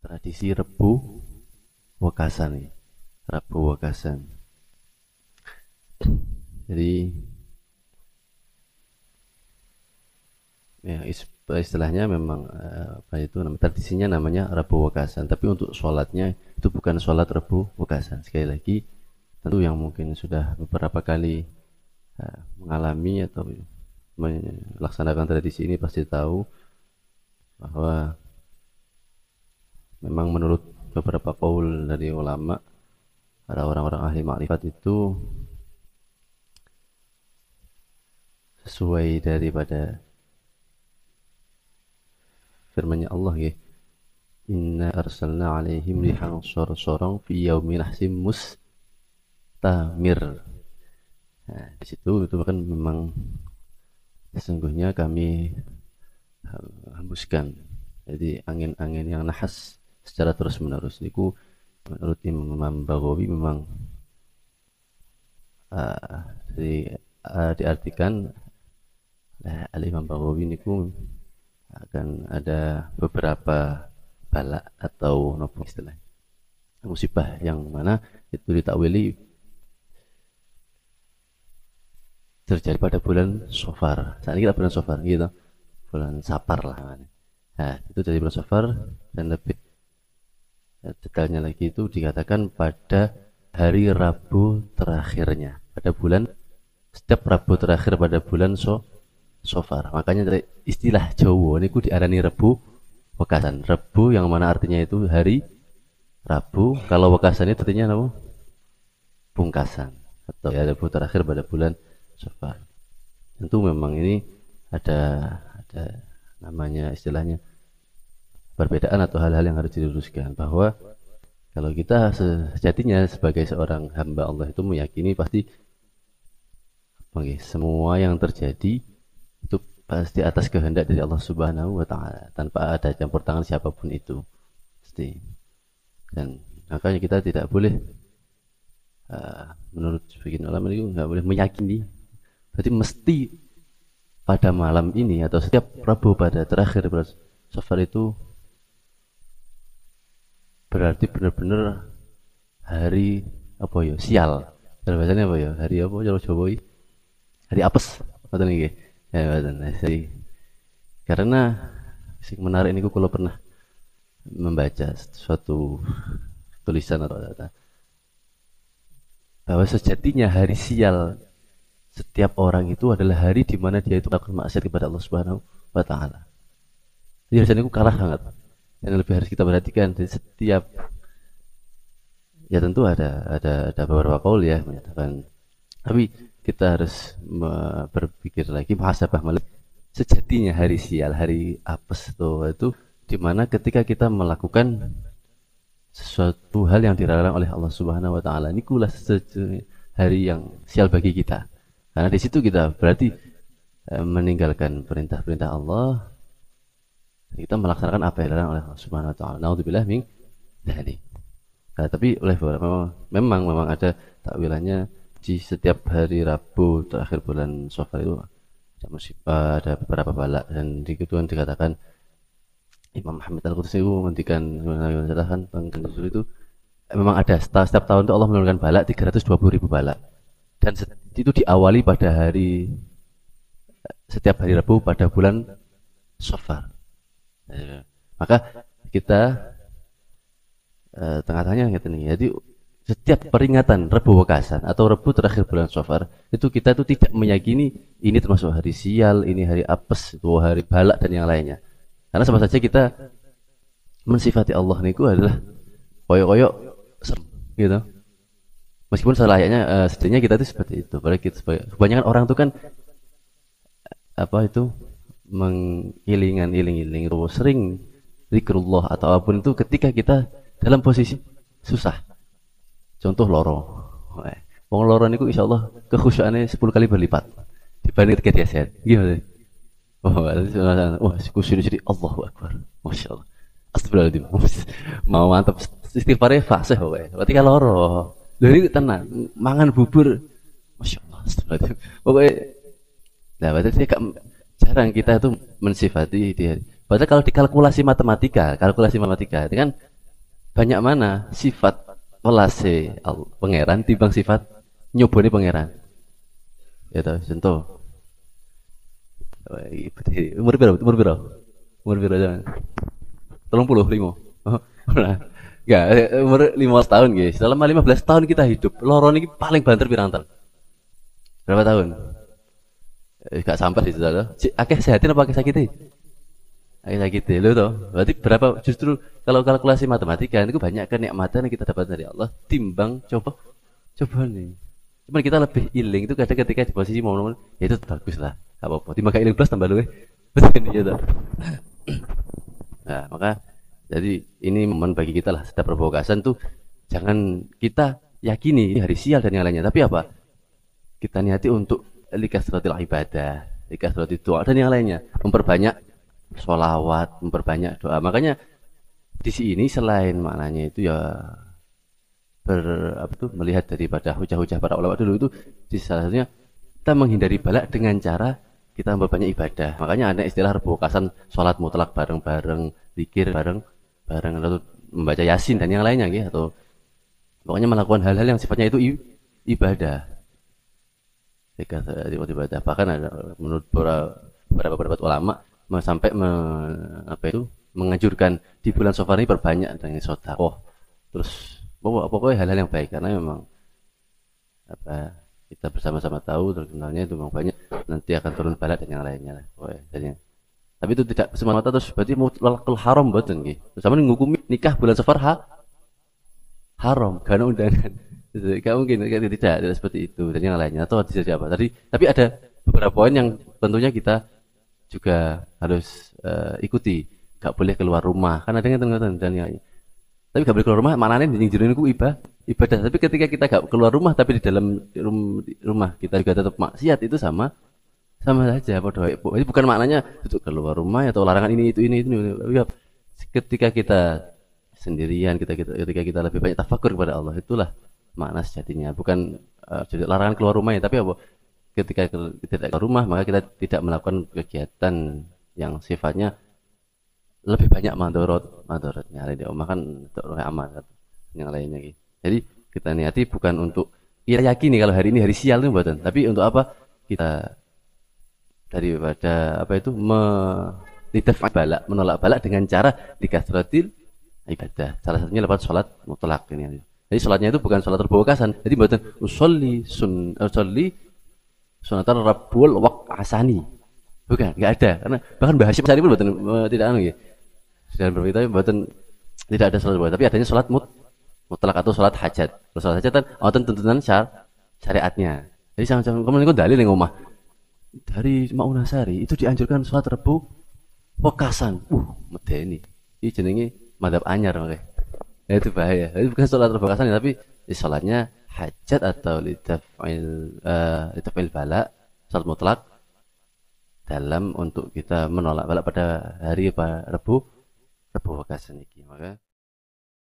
tradisi Rebu Wekasan nih. Rebu Wekasan. Jadi ya istilahnya memang apa itu tradisinya namanya Rebu Wekasan, tapi untuk sholatnya itu bukan sholat Rebu Wekasan. Sekali lagi, tentu yang mungkin sudah beberapa kali mengalami atau melaksanakan tradisi ini pasti tahu bahwa memang menurut beberapa qaul dari ulama, para orang-orang ahli makrifat itu sesuai daripada firman-Nya Allah ya, inna arsalna alaihim rihan sorong fi yaumi nahsim mustamir. Nah, di situ itu kan memang sesungguhnya kami hembuskan, jadi angin-angin yang nahas secara terus menerus. Niku menurut Imam Baghawi memang diartikan Al-Imam Baghawi niku akan ada beberapa bala atau nopo istilah musibah yang mana itu ditakwili terjadi pada bulan Safar. Saat ini kita bulan Safar gitu, bulan Sapar lah. Nah, itu dari bulan Safar, dan lebih detailnya lagi itu dikatakan pada hari Rabu terakhirnya pada bulan, setiap Rabu terakhir pada bulan Safar. Makanya dari istilah Jawa niku diarani Rebu Wekasan. Rebu yang mana artinya itu hari Rabu, kalau Wekasan itu artinya apa? Pungkasan atau ya Rabu terakhir pada bulan Safar. Tentu memang ini ada namanya istilahnya perbedaan atau hal-hal yang harus diluruskan, bahwa kalau kita sejatinya sebagai seorang hamba Allah itu meyakini pasti semua yang terjadi itu pasti atas kehendak dari Allah Subhanahu wa Ta'ala, tanpa ada campur tangan siapapun itu pasti. Dan makanya kita tidak boleh menurut sebagian ulama itu nggak boleh meyakini, berarti mesti pada malam ini atau setiap Rabu pada terakhir bulan Safar itu berarti benar-benar hari apa ya, sial. Dalam bahasanya apa ya, hari apa cara Jawa, hari apes atau nih ya, jadi karena sing menarik ini kalau pernah membaca suatu tulisan atau data bahwa sejatinya hari sial setiap orang itu adalah hari di mana dia itu melakukan maksiat kepada Allah Subhanahu wa Ta'ala. Jadi rasanya itu kalah sangat. Yang lebih harus kita perhatikan dari setiap, ya tentu ada beberapa qaul ya menyatakan, tapi kita harus berpikir lagi, muhasabah malik, sejatinya hari sial, hari apes itu di mana ketika kita melakukan sesuatu hal yang dilarang oleh Allah Subhanahu wa Ta'ala. Ini kulah hari yang sial bagi kita. Karena di situ kita berarti meninggalkan perintah-perintah Allah, kita melaksanakan apa yang dilarang oleh Allah Subhanahu wa Ta'ala. Naudzubillah min dzalik. Nah, tapi oleh memang ada takwilannya di setiap hari Rabu terakhir bulan Safar itu ada musibah, ada beberapa bala, dan di ketuan dikatakan Imam Muhammad Al-Qudsi itu menghentikan itu memang ada setiap tahun itu Allah menurunkan bala 320.000 bala, dan itu diawali pada hari setiap hari Rabu pada bulan Safar. Maka kita tengah-tengahnya gitu nih. Jadi setiap peringatan Rebu Wekasan atau Rebu terakhir bulan Safar itu kita tuh tidak meyakini ini termasuk hari sial, ini hari apes, itu hari balak dan yang lainnya. Karena sama saja kita mensifati Allah niku adalah koyok-koyok gitu. Meskipun selayaknya setidaknya kita itu seperti itu. Padahal kita kebanyakan orang itu kan apa itu mengiling-iling terus sering zikrullah atau apapun itu ketika kita dalam posisi susah. Contoh loro. Wong loro niku insyaallah kekhusyuane 10 kali berlipat dibanding ketika dia sehat. Gimana? Wah, khusyuk jadi Allahu Akbar. Masyaallah. Astagfirullahaladzim. Mau mantap istighfarnya fasih wae. Berarti kalau loro. Lha iki tenan, mangan bubur. Masyaallah. Astagfirullahaladzim. Pokoknya nah, berarti jarang kita itu mensifati dia. Padahal kalau dikalkulasi matematika, itu kan banyak mana sifat welase pangeran timbang sifat nyobone pangeran. Ya toh, contoh. Umur piro? Umur piro? Umur piro jangan. 35. Oh, nah. Enggak, umur 15 tahun guys. Selama 15 tahun kita hidup, loro ini paling banter pirang tahun? Berapa tahun? Gak sampai di situ. Akeh sehatin apa akeh sakitin? Akeh sakitin, lo toh. Berarti berapa justru kalau kalkulasi matematika itu banyak kenikmatan yang kita dapat dari Allah timbang coba nih. Cuman kita lebih iling itu kadang ketika di posisi momen ya itu bagus lah. Gak apa-apa. Timbang gak iling plus tambah lu. Betul ini gitu. Nah, maka jadi ini momen bagi kita lah. Setiap perbokasan tuh jangan kita yakini ini hari sial dan yang lainnya. Tapi apa? Kita niati untuk likasratil ibadah, likasratil doa dan yang lainnya. Memperbanyak sholawat, memperbanyak doa. Makanya di sini selain maknanya itu ya melihat daripada hujah-hujah para ulama dulu itu di salah satunya kita menghindari balak dengan cara kita memperbanyak ibadah. Makanya ada istilah rebukasan sholat mutlak bareng-bareng, zikir bareng-bareng, atau membaca yasin dan yang lainnya gitu, atau pokoknya melakukan hal-hal yang sifatnya itu ibadah. Ibadah. Bahkan ada menurut beberapa pendapat ulama sampai menganjurkan di bulan Safar ini perbanyak dengan sedekah. Terus pokoknya hal-hal yang baik karena memang kita bersama-sama tahu terkenalnya itu memang banyak nanti akan turun bala dan yang lainnya lah. Tapi itu tidak semata terus berarti mutlaqul haram mboten nggih. Sama ngukumi nikah bulan Safar haram karena undangan. Gak mungkin tidak seperti itu dan yang lainnya atau tidak apa. Tapi ada beberapa poin yang tentunya kita juga harus ikuti. Gak boleh keluar rumah kan ada yang dan yang lainnya. Tapi gak boleh keluar rumah maknanya di jero niku ibadah. Tapi ketika kita gak keluar rumah tapi di dalam rumah kita juga tetap maksiat itu sama saja padha. Itu bukan maknanya untuk keluar rumah atau larangan ini. Ketika kita sendirian ketika kita lebih banyak tafakur kepada Allah itulah makna sejatinya. Bukan jadi larangan keluar rumah ya, tapi apa? Ketika tidak keluar rumah maka kita tidak melakukan kegiatan yang sifatnya lebih banyak madorotnya. Ada di rumah kan untuk amal yang lainnya gitu. Jadi kita niati bukan untuk kita yakini kalau hari ini hari sial itu buatan, tapi untuk apa? Kita daripada menolak balak dengan cara dikasratil ibadah. Salah satunya lewat sholat mutlak ini. Jadi sholatnya itu bukan sholat terbawasan. Jadi buatan usolli sunatan rabbul waqasani. Bukan, nggak ada. Karena bahkan bahasa Asari pun buatan tidak anu ya. Sudah berbeda, buatan tidak ada sholat terbawasan. Tapi adanya sholat mutlak atau sholat hajat. Sholat hajat kan tuntunan syariatnya. Jadi sama-sama kamu dalil yang ngomah dari Maunasari itu dianjurkan sholat Rebu wekasan. Medeni. Ini jenenge madhab anyar makanya. Itu bahaya. Itu bukan sholat wekasan tapi sholatnya hajat atau litafil bala, sholat mutlak dalam untuk kita menolak balak pada hari Rebu wekasan ini. Maka